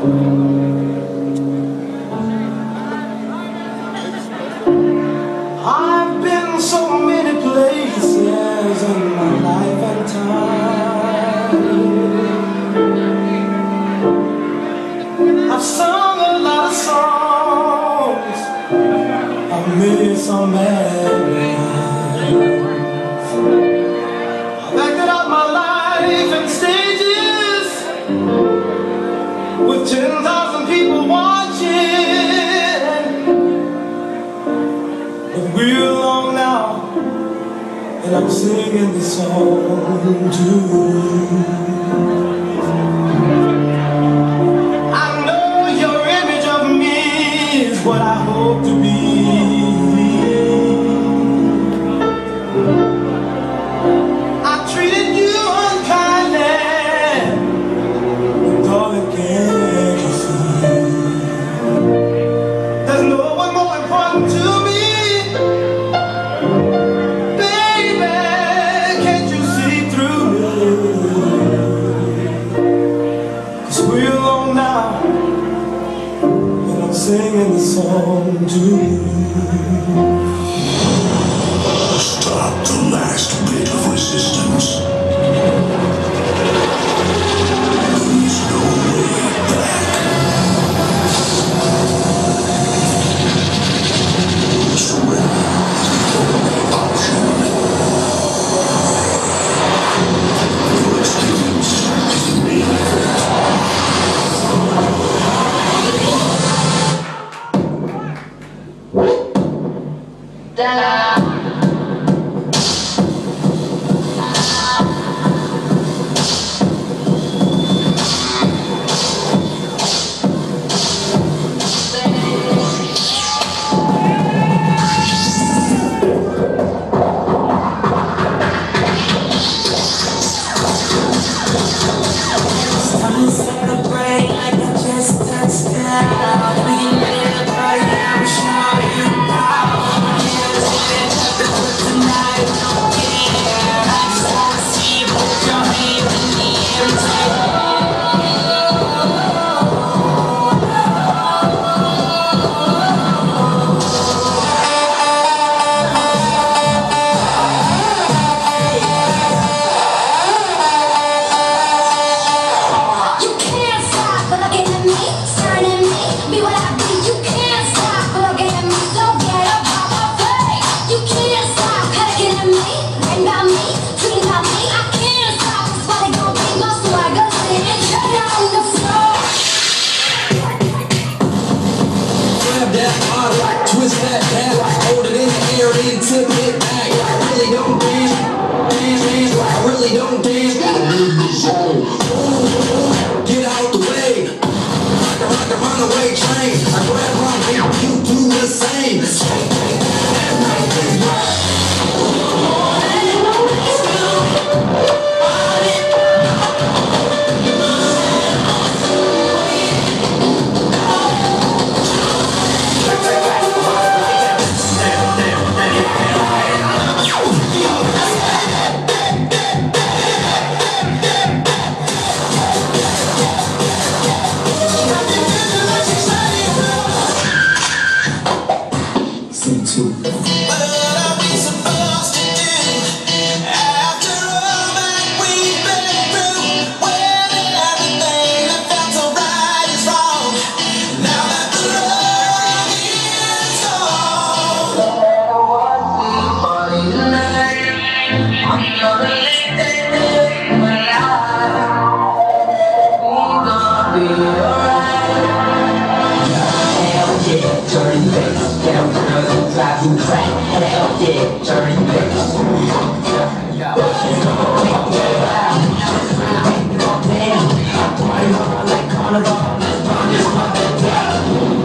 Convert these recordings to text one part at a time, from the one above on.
I've been so many places in my life and time. I've sung a lot of songs, I've made some memories. I've acted out my life in stages with 10,000 people watching. But we're alone now, and I'm singing this song to you. I know your image of me is what I hope to be. I treated you unkindly, but darling, can't you see? There's no one more important to me. Singing the song to you. Stop the last bit of resistance. There's no way back. Surrender is the only option. Your experience is meaningful.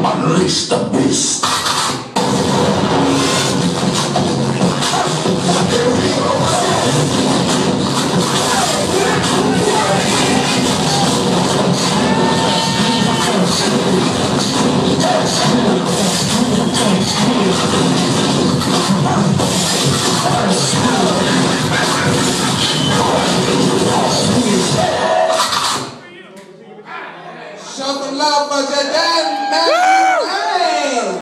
Unleash the beast. Show some love for Jaden.